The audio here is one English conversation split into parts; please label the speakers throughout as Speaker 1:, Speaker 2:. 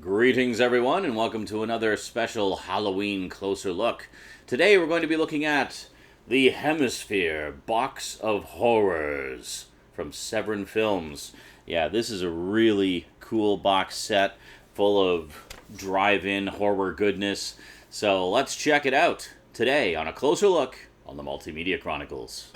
Speaker 1: Greetings everyone and welcome to another special Halloween closer look. Today we're going to be looking at the Hemisphere Box of Horrors from Severin Films. Yeah, this is a really cool box set full of drive-in horror goodness. So let's check it out today on a closer look on the Multimedia Chronicles.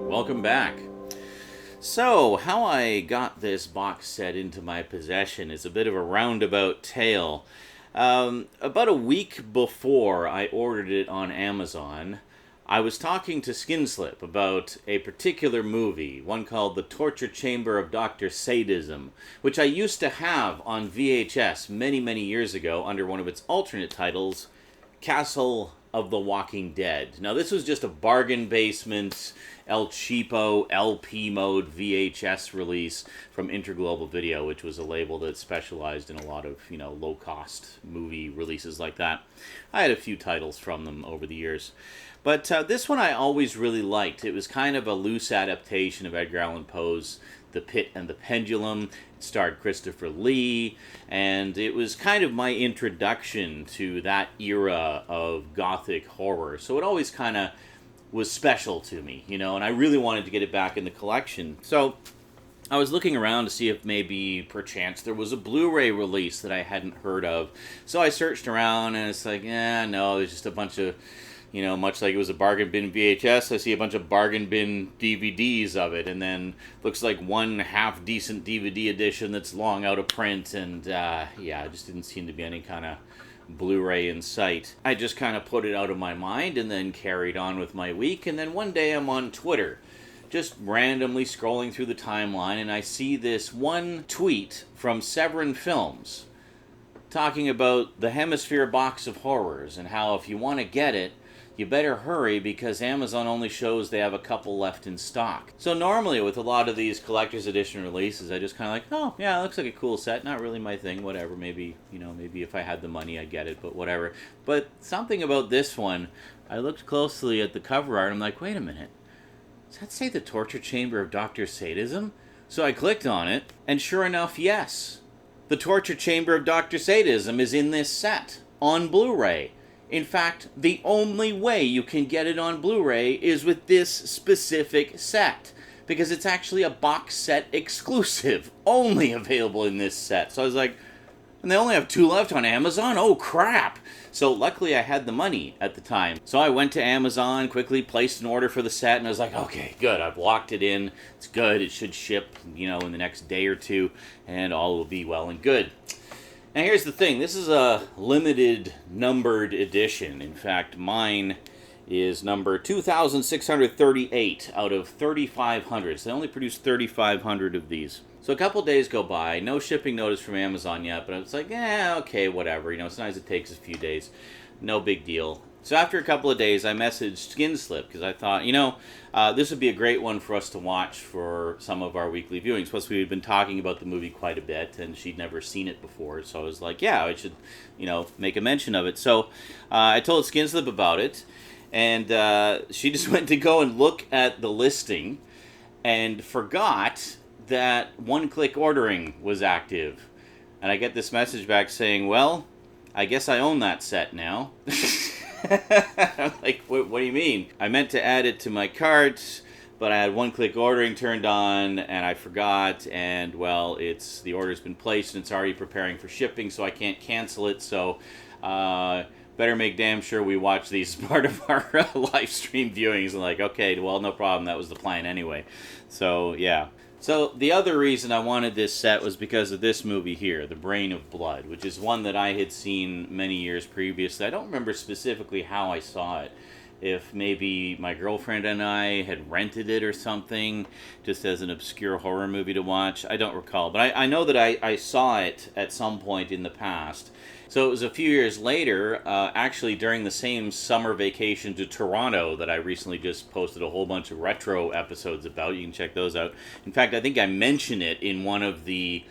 Speaker 1: Welcome back. So, how I got this box set into my possession is a bit of a roundabout tale. About a week before I ordered it on Amazon, I was talking to Skinslip about a particular movie, one called The Torture Chamber of Dr. Sadism, which I used to have on VHS many years ago under one of its alternate titles, Castle of the Walking Dead. Now, this was just a bargain basement El Cheapo LP mode VHS release from Interglobal Video, which was a label that specialized in a lot of, low-cost movie releases like that. I had a few titles from them over the years. But this one I always really liked. It was kind of a loose adaptation of Edgar Allan Poe's The Pit and the Pendulum. It starred Christopher Lee, and it was kind of my introduction to that era of gothic horror. So it always kind of was special to me, and I really wanted to get it back in the collection. So I was looking around to see if maybe, perchance, there was a Blu-ray release that I hadn't heard of. So I searched around, and it's like, no, there's just a bunch of, much like it was a bargain bin VHS, I see a bunch of bargain bin DVDs of it, and then looks like one half-decent DVD edition that's long out of print, and, it just didn't seem to be any kind of Blu-ray in sight. I just kind of put it out of my mind and then carried on with my week, and then one day I'm on Twitter, just randomly scrolling through the timeline, and I see this one tweet from Severin Films talking about the Hemisphere Box of Horrors and how if you want to get it, you better hurry because Amazon only shows they have a couple left in stock. So normally with a lot of these collector's edition releases, I just kind of like, oh, yeah, it looks like a cool set. Not really my thing, whatever. Maybe, maybe if I had the money, I'd get it, but whatever. But something about this one, I looked closely at the cover art, and I'm like, wait a minute. Does that say The Torture Chamber of Dr. Sadism? So I clicked on it, and sure enough, yes. The Torture Chamber of Dr. Sadism is in this set, on Blu-ray. In fact, the only way you can get it on Blu-ray is with this specific set, because it's actually a box set exclusive, only available in this set. So I was like, and they only have 2 left on Amazon? Oh, crap! So luckily I had the money at the time. So I went to Amazon, quickly placed an order for the set, and I was like, okay, good, I've locked it in. It's good, it should ship, in the next day or two, and all will be well and good. Now here's the thing, this is a limited numbered edition. In fact, mine is number 2638 out of 3,500. So they only produced 3,500 of these. So a couple days go by, no shipping notice from Amazon yet, but I was like, okay, whatever. Sometimes it takes a few days, no big deal. So after a couple of days, I messaged Skinslip because I thought, this would be a great one for us to watch for some of our weekly viewings. Plus, we had been talking about the movie quite a bit, and she'd never seen it before. So I was like, yeah, I should, make a mention of it. So I told Skinslip about it, and she just went to go and look at the listing and forgot that one-click ordering was active. And I get this message back saying, well, I guess I own that set now. I'm like, what do you mean? I meant to add it to my cart, but I had one-click ordering turned on, and I forgot, and, well, the order's been placed, and it's already preparing for shipping, so I can't cancel it, so better make damn sure we watch these as part of our live stream viewings. And like, okay, well, no problem, that was the plan anyway. So, yeah. So the other reason I wanted this set was because of this movie here, The Brain of Blood, which is one that I had seen many years previously. I don't remember specifically how I saw it. if maybe my girlfriend and I had rented it or something, just as an obscure horror movie to watch. I don't recall, but I know that I saw it at some point in the past. So it was a few years later, actually during the same summer vacation to Toronto that I recently just posted a whole bunch of retro episodes about. You can check those out. In fact, I think I mention it in one of the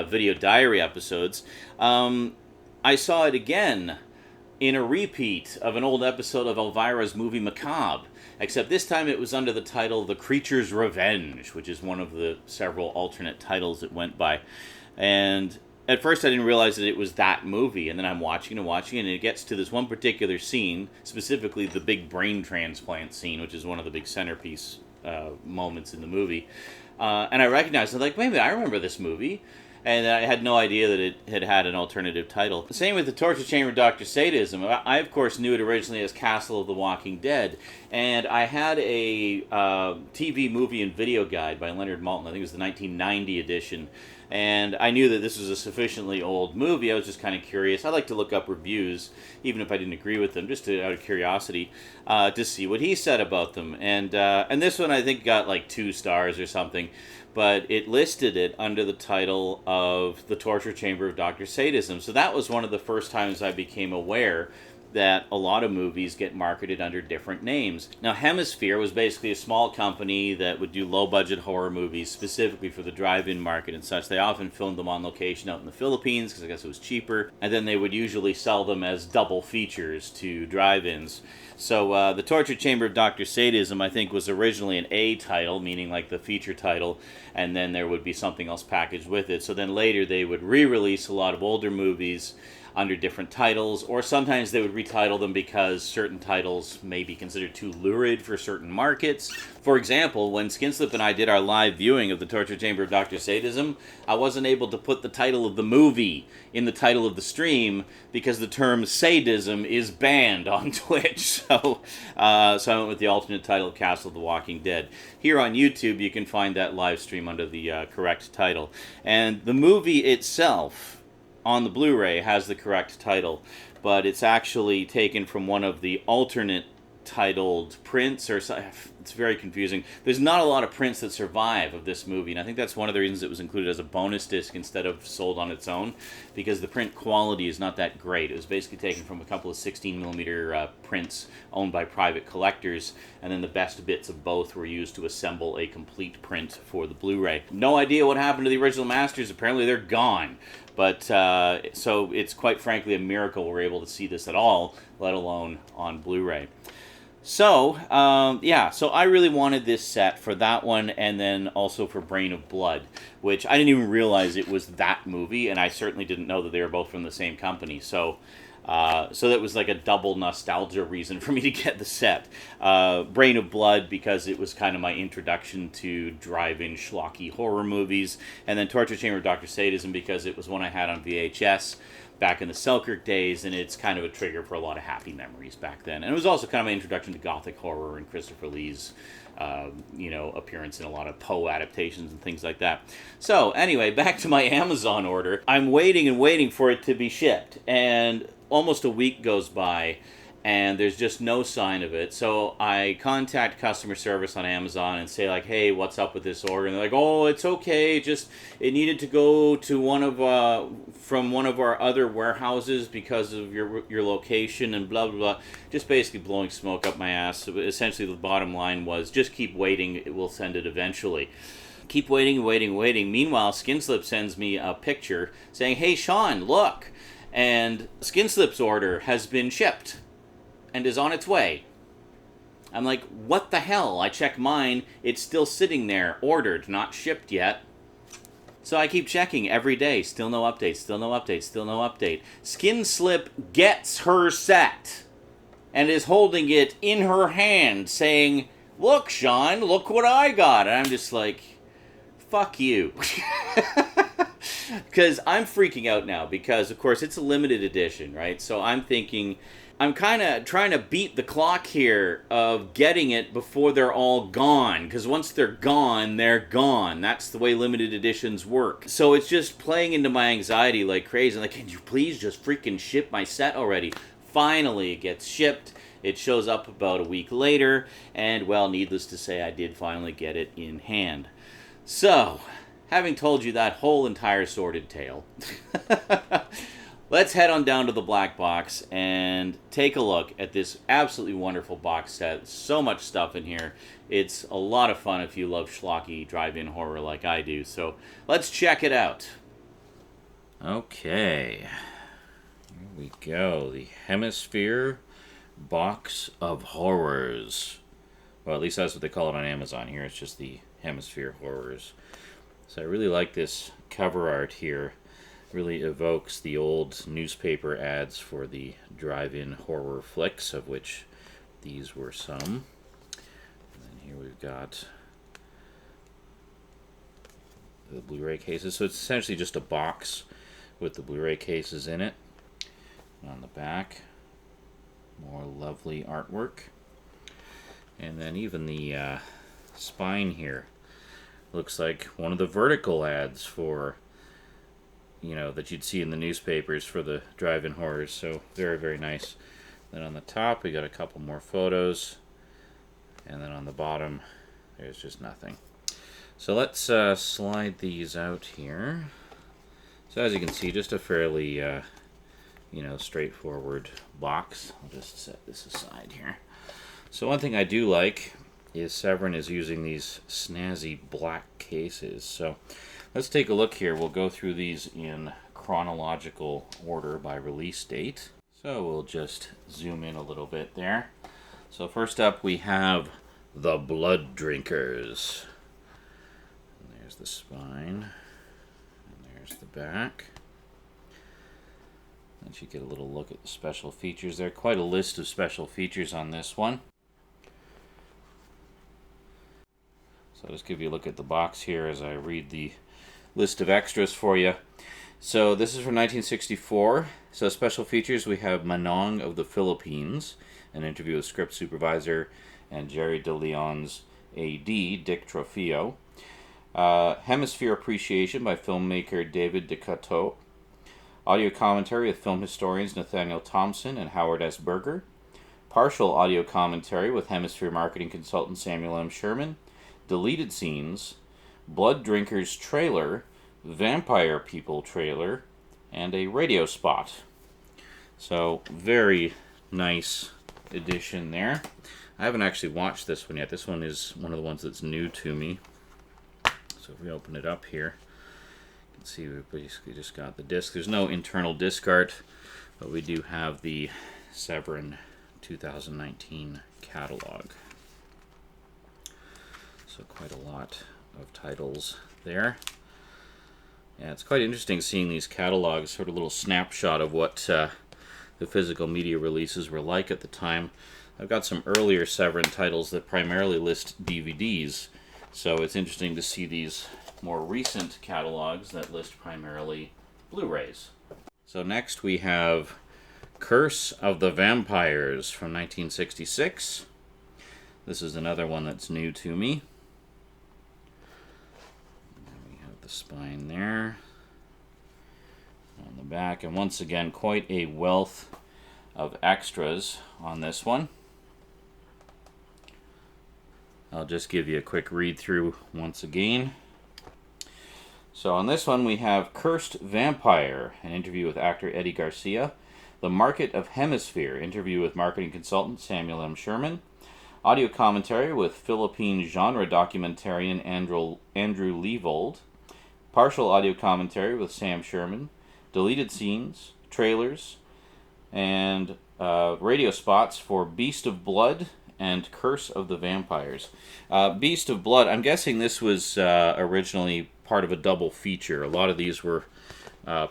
Speaker 1: video diary episodes. I saw it again in a repeat of an old episode of Elvira's movie Macabre, except this time it was under the title The Creature's Revenge, which is one of the several alternate titles it went by. And at first I didn't realize that it was that movie, and then I'm watching and watching, and it gets to this one particular scene, specifically the big brain transplant scene, which is one of the big centerpiece moments in the movie. And I recognized it, like, wait a minute, I remember this movie. And I had no idea that it had an alternative title. Same with the Torture Chamber of Dr. Sadism. I, of course, knew it originally as Castle of the Walking Dead. And I had a TV movie and video guide by Leonard Maltin. I think it was the 1990 edition. And I knew that this was a sufficiently old movie. I was just kind of curious. I like to look up reviews, even if I didn't agree with them, just out of curiosity, to see what he said about them. And this one, I think, got like 2 stars or something. But it listed it under the title of The Torture Chamber of Dr. Sadism. So that was one of the first times I became aware that a lot of movies get marketed under different names. Now, Hemisphere was basically a small company that would do low-budget horror movies specifically for the drive-in market and such. They often filmed them on location out in the Philippines because I guess it was cheaper, and then they would usually sell them as double features to drive-ins. So The Torture Chamber of Dr. Sadism, I think, was originally an A title, meaning like the feature title, and then there would be something else packaged with it. So then later they would re-release a lot of older movies under different titles, or sometimes they would retitle them because certain titles may be considered too lurid for certain markets. For example, when Skinslip and I did our live viewing of The Torture Chamber of Dr. Sadism, I wasn't able to put the title of the movie in the title of the stream because the term sadism is banned on Twitch. So I went with the alternate title of Castle of the Walking Dead. Here on YouTube, you can find that live stream under the correct title. And the movie itself on the Blu-ray has the correct title, but it's actually taken from one of the alternate titled prints, or it's very confusing. There's not a lot of prints that survive of this movie, and I think that's one of the reasons it was included as a bonus disc instead of sold on its own, because the print quality is not that great. It was basically taken from a couple of 16mm prints owned by private collectors, and then the best bits of both were used to assemble a complete print for the Blu-ray. No idea what happened to the original masters. Apparently they're gone. But, so it's quite frankly a miracle we're able to see this at all, let alone on Blu-ray. So, so I really wanted this set for that one, and then also for Brain of Blood, which I didn't even realize it was that movie, and I certainly didn't know that they were both from the same company. So that was like a double nostalgia reason for me to get the set. Brain of Blood, because it was kind of my introduction to drive-in schlocky horror movies, and then Torture Chamber of Dr. Sadism, because it was one I had on VHS back in the Selkirk days, and it's kind of a trigger for a lot of happy memories back then. And it was also kind of my introduction to Gothic horror and Christopher Lee's appearance in a lot of Poe adaptations and things like that. So, anyway, back to my Amazon order. I'm waiting and waiting for it to be shipped, and almost a week goes by, and there's just no sign of it. So I contact customer service on Amazon and say, like, hey, what's up with this order? And they're like, oh, it's okay, just it needed to go to from one of our other warehouses because of your location and blah, blah, blah. Just basically blowing smoke up my ass. So essentially, the bottom line was, just keep waiting, it will send it eventually. Keep waiting, waiting, waiting. Meanwhile, Skinslip sends me a picture saying, hey, Sean, look. And Skinslip's order has been shipped and is on its way. I'm like, what the hell? I check mine, it's still sitting there, ordered, not shipped yet. So I keep checking every day, still no update, still no update, still no update. Skinslip gets her set and is holding it in her hand saying, look, Sean, look what I got. And I'm just like, fuck you. Because I'm freaking out now because, of course, it's a limited edition, right? So I'm thinking, I'm kind of trying to beat the clock here of getting it before they're all gone. Because once they're gone, they're gone. That's the way limited editions work. So it's just playing into my anxiety like crazy. I'm like, can you please just freaking ship my set already? Finally, it gets shipped. It shows up about a week later, and well, needless to say, I did finally get it in hand. So, having told you that whole entire sordid tale, let's head on down to the black box and take a look at this absolutely wonderful box set. So much stuff in here. It's a lot of fun if you love schlocky drive-in horror like I do. So let's check it out. Okay. Here we go. The Hemisphere Box of Horrors. Well, at least that's what they call it on Amazon. Here it's just the Hemisphere Horrors. So I really like this cover art here. Really evokes the old newspaper ads for the drive-in horror flicks, of which these were some. And then here we've got the Blu-ray cases. So it's essentially just a box with the Blu-ray cases in it. And on the back, more lovely artwork. And then even the spine here looks like one of the vertical ads for, you know, that you'd see in the newspapers for the drive-in horrors. So very, very nice. Then on the top we got a couple more photos, and then on the bottom there's just nothing. So let's slide these out here. So as you can see, just a fairly you know, straightforward box. I'll just set this aside here. So one thing I do like is Severin is using these snazzy black cases. So let's take a look here. We'll go through these in chronological order by release date. So we'll just zoom in a little bit there. So first up we have The Blood Drinkers. And there's the spine. And there's the back. Let you get a little look at the special features there. Quite a list of special features on this one. So I'll just give you a look at the box here as I read the list of extras for you. So this is from 1964. So special features, we have Manong of the Philippines, an interview with script supervisor and Jerry De Leon's AD, Dick Trofeo. Hemisphere Appreciation by filmmaker David DeCoteau. Audio commentary with film historians Nathaniel Thompson and Howard S. Berger. Partial audio commentary with Hemisphere marketing consultant Samuel M. Sherman. Deleted scenes, Blood Drinkers trailer, Vampire People trailer, and a radio spot. So very nice edition there. I haven't actually watched this one yet. This one is one of the ones that's new to me. So if we open it up here, you can see we've basically just got the disc. There's no internal disc art, but we do have the Severin 2019 catalog. So quite a lot of titles there. Yeah, it's quite interesting seeing these catalogs, sort of a little snapshot of what the physical media releases were like at the time. I've got some earlier Severin titles that primarily list DVDs, so it's interesting to see these more recent catalogs that list primarily Blu-rays. So next we have Curse of the Vampires from 1966. This is another one that's new to me. Spine there on the back, and once again quite a wealth of extras on this one. I'll just give you a quick read through once again. So on this one we have Cursed Vampire, an interview with actor Eddie Garcia. The Market of Hemisphere, interview with marketing consultant Samuel M. Sherman. Audio commentary with Philippine genre documentarian Andrew Leavold. Partial audio commentary with Sam Sherman, deleted scenes, trailers, and radio spots for Beast of Blood and Curse of the Vampires. Beast of Blood, I'm guessing this was originally part of a double feature. A lot of these were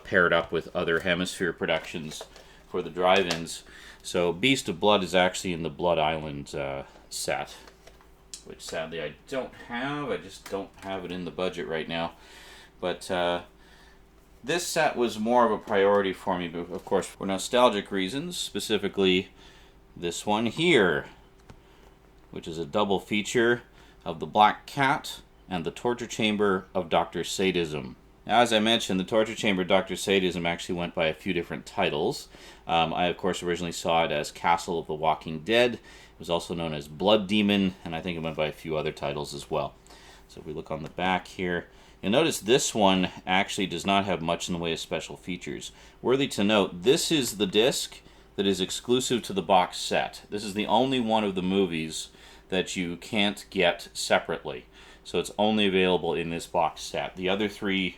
Speaker 1: paired up with other Hemisphere productions for the drive-ins. So Beast of Blood is actually in the Blood Island set, which sadly I don't have. I just don't have it in the budget right now. But this set was more of a priority for me, but of course for nostalgic reasons, specifically this one here, which is a double feature of The Black Cat and The Torture Chamber of Dr. Sadism. Now, as I mentioned, the Torture Chamber Dr. Sadism actually went by a few different titles. I, of course, originally saw it as Castle of the Walking Dead. It was also known as Blood Demon, and I think it went by a few other titles as well. So if we look on the back here, you'll notice this one actually does not have much in the way of special features. Worthy to note, this is the disc that is exclusive to the box set. This is the only one of the movies that you can't get separately. So it's only available in this box set. The other three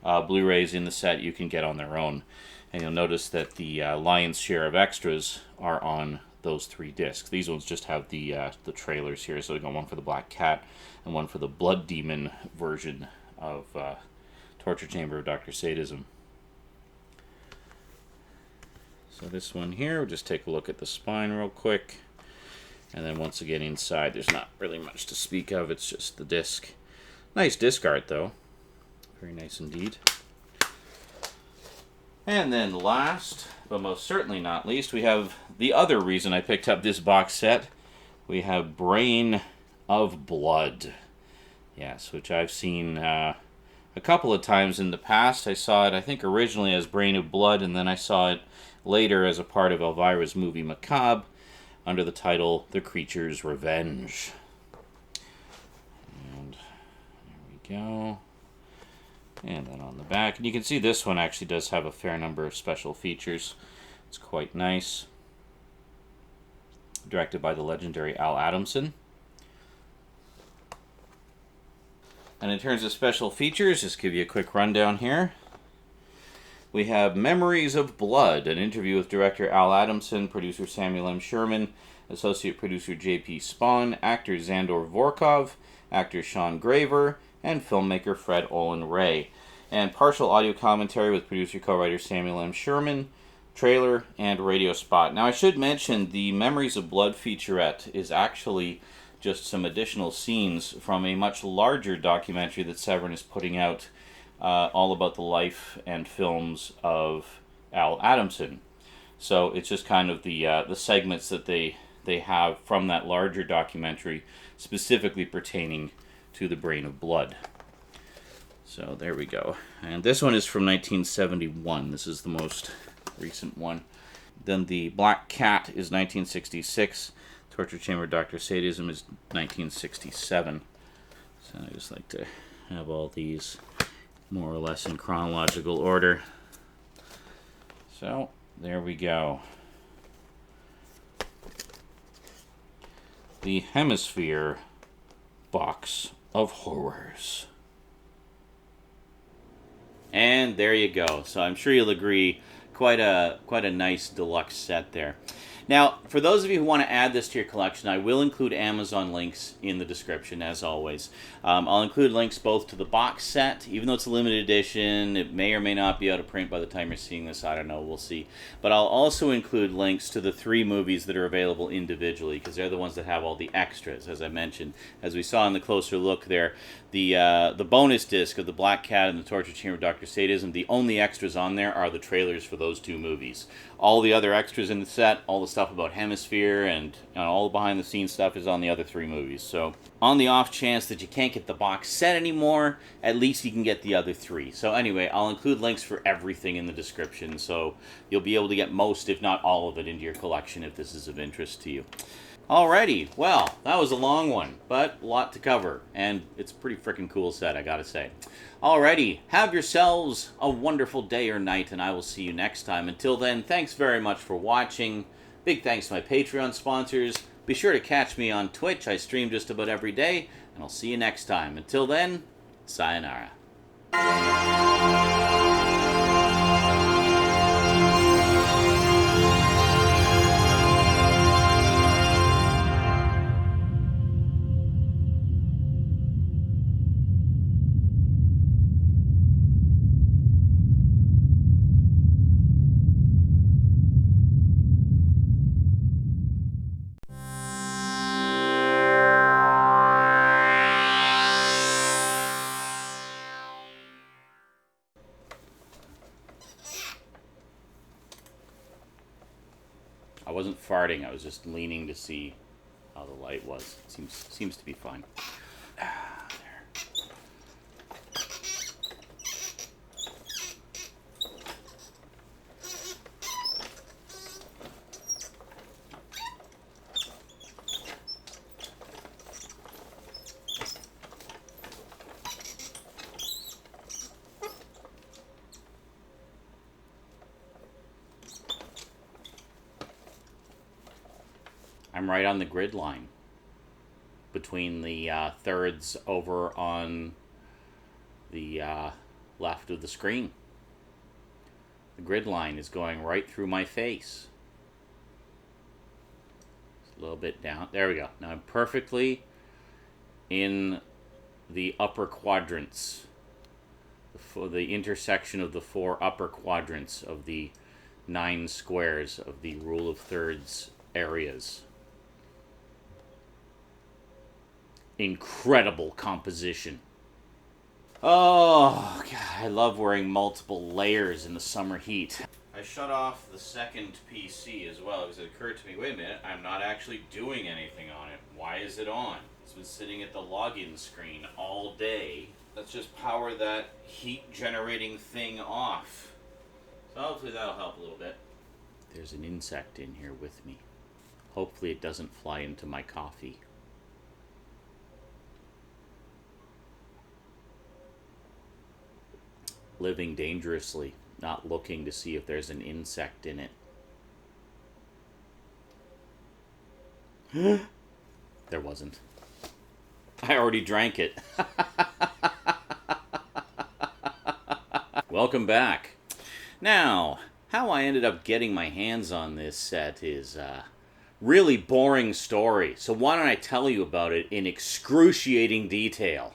Speaker 1: Blu-rays in the set you can get on their own. And you'll notice that the lion's share of extras are on those 3 discs. These ones just have the trailers here. So we got one for the Black Cat and one for the Blood Demon version of Torture Chamber of Dr. Sadism. So this one here, we'll just take a look at the spine real quick. And then once again inside, there's not really much to speak of. It's just the disc. Nice disc art though. Very nice indeed. And then last, but most certainly not least, we have the other reason I picked up this box set. We have Brain of Blood. Yes, which I've seen a couple of times in the past. I saw it, I think, originally as Brain of Blood, and then I saw it later as a part of Elvira's movie Macabre under the title The Creature's Revenge. And there we go. And then on the back, and you can see this one actually does have a fair number of special features. It's quite nice. Directed by the legendary Al Adamson. And in terms of special features, just give you a quick rundown here. We have Memories of Blood, an interview with director Al Adamson, producer Samuel M. Sherman, associate producer J.P. Spahn, actor Zandor Vorkov, actor Sean Graver, and filmmaker Fred Olin Ray. And partial audio commentary with producer co-writer Samuel M. Sherman, trailer, and radio spot. Now I should mention the Memories of Blood featurette is actually just some additional scenes from a much larger documentary that Severin is putting out all about the life and films of Al Adamson. So it's just kind of the segments that they have from that larger documentary specifically pertaining to the Brain of Blood. So there we go. And this one is from 1971. This is the most recent one. Then the Black Cat is 1966. Torture Chamber Dr. Sadism is 1967. So I just like to have all these more or less in chronological order. So there we go. The Hemisphere Box of Horrors. And there you go. So I'm sure you'll agree, quite a nice deluxe set there. Now, for those of you who want to add this to your collection, I will include Amazon links in the description, as always. I'll include links both to the box set, even though it's a limited edition. It may or may not be out of print by the time you're seeing this. I don't know. We'll see. But I'll also include links to the 3 movies that are available individually, because they're the ones that have all the extras, as I mentioned. As we saw in the closer look there, the bonus disc of The Black Cat and the Torture Chamber of Dr. Sadism, the only extras on there are the trailers for those 2 movies. All the other extras in the set, all the stuff about Hemisphere and all the behind-the-scenes stuff is on the other 3 movies. So on the off chance that you can't get the box set anymore, at least you can get the other 3. So anyway, I'll include links for everything in the description, so you'll be able to get most, if not all of it, into your collection if this is of interest to you. Alrighty, well, that was a long one, but a lot to cover, and it's a pretty freaking cool set, I gotta say. Alrighty, have yourselves a wonderful day or night, and I will see you next time. Until then, thanks very much for watching. Big thanks to my Patreon sponsors. Be sure to catch me on Twitch. I stream just about every day, and I'll see you next time. Until then, sayonara. I wasn't farting, I was just leaning to see how the light was. Seems to be fine. I'm right on the grid line between the thirds over on the left of the screen. The grid line is going right through my face. Just a little bit down. There we go. Now I'm perfectly in the upper quadrants, for the intersection of the 4 upper quadrants of the 9 squares of the rule of thirds areas. Incredible composition. Oh, God, I love wearing multiple layers in the summer heat. I shut off the second PC as well because it occurred to me, wait a minute, I'm not actually doing anything on it. Why is it on? It's been sitting at the login screen all day. Let's just power that heat generating thing off. So hopefully that'll help a little bit. There's an insect in here with me. Hopefully it doesn't fly into my coffee. Living dangerously, not looking to see if there's an insect in it. There wasn't. I already drank it. Welcome back. Now, how I ended up getting my hands on this set is a really boring story. So why don't I tell you about it in excruciating detail?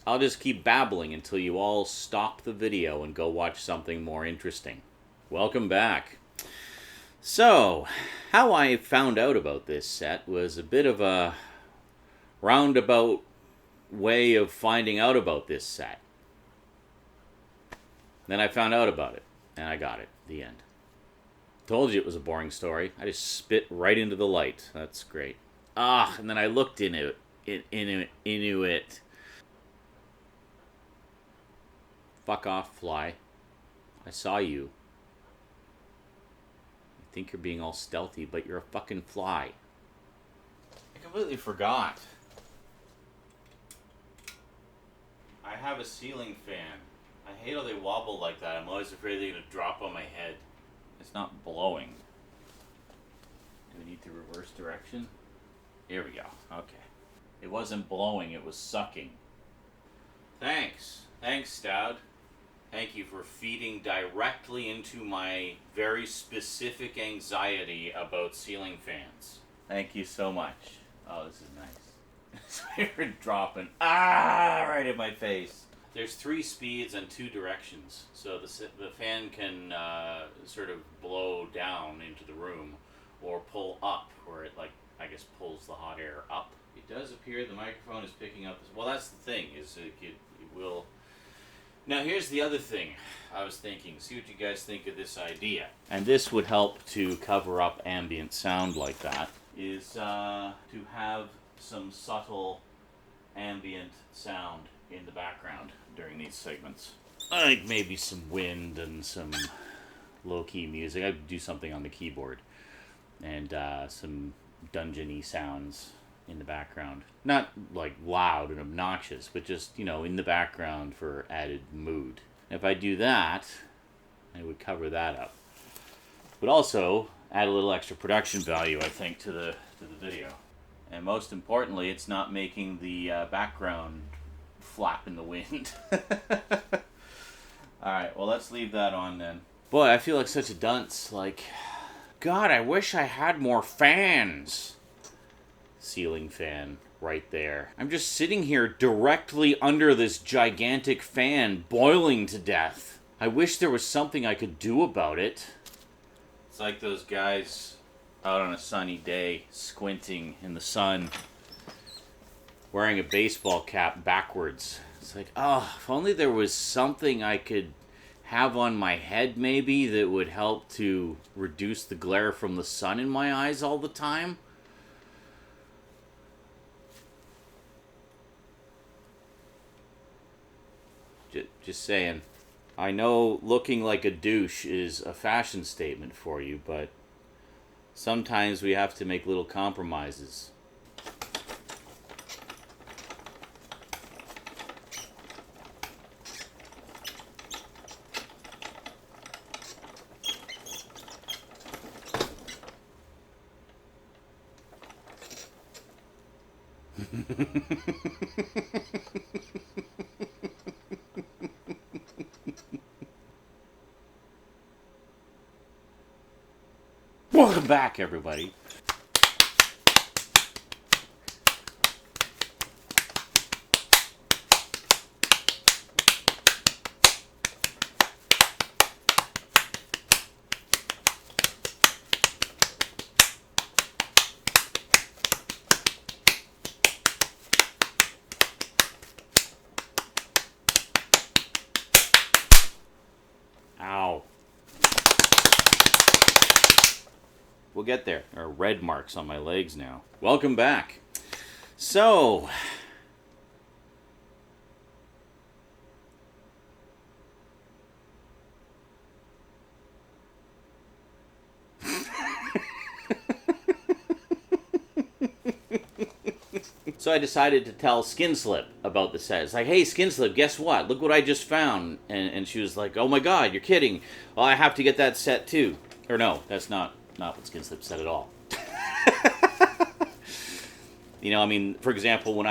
Speaker 1: I'll just keep babbling until you all stop the video and go watch something more interesting. Welcome back. So, how I found out about this set was a bit of a roundabout way of finding out about this set. Then I found out about it, and I got it. The end. Told you it was a boring story. I just spit right into the light. That's great. And then I looked into it. Fuck off, fly. I saw you. I think you're being all stealthy, but you're a fucking fly. I completely forgot. I have a ceiling fan. I hate how they wobble like that. I'm always afraid they're going to drop on my head. It's not blowing. Do we need to reverse direction? Here we go. Okay. It wasn't blowing, it was sucking. Thanks. Thanks, Stout. Thank you for feeding directly into my very specific anxiety about ceiling fans. Thank you so much. Oh, this is nice. It's dropping. Right in my face. There's 3 speeds and 2 directions, so the fan can sort of blow down into the room or pull up, where it, like, I guess pulls the hot air up. It does appear the microphone is picking up. Well, that's the thing, is it will... Now, here's the other thing I was thinking. See what you guys think of this idea. And this would help to cover up ambient sound like that, is to have some subtle ambient sound in the background during these segments. Like maybe some wind and some low-key music. I'd do something on the keyboard. And some dungeon-y sounds in the background. Not like loud and obnoxious, but just, in the background for added mood. If I do that, I would cover that up. But also add a little extra production value, I think, to the video. And most importantly, it's not making the background flap in the wind. Alright, well, let's leave that on then. Boy, I feel like such a dunce. Like, God, I wish I had more fans. Ceiling fan right there. I'm just sitting here directly under this gigantic fan, boiling to death. I wish there was something I could do about it. It's like those guys out on a sunny day, squinting in the sun, wearing a baseball cap backwards. It's like, if only there was something I could have on my head maybe that would help to reduce the glare from the sun in my eyes all the time. Just saying. I know looking like a douche is a fashion statement for you, but sometimes we have to make little compromises. Welcome back, everybody. Ow. We'll get there. There are red marks on my legs now. Welcome back. So, I decided to tell Skinslip about the set. It's like, hey, Skinslip, guess what? Look what I just found. And she was like, oh my god, you're kidding. Well, I have to get that set too. Or no, that's not what Skinslip said at all. You know, I mean, for example, when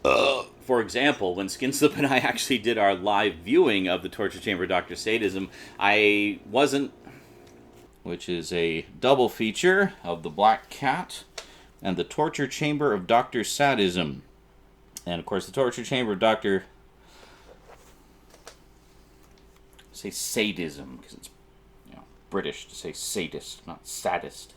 Speaker 1: Skinslip and I actually did our live viewing of the Torture Chamber of Dr. Sadism, I wasn't... Which is a double feature of The Black Cat and the Torture Chamber of Dr. Sadism. And, of course, the Torture Chamber of Dr... say sadism, because it's British to say sadist, not sadist.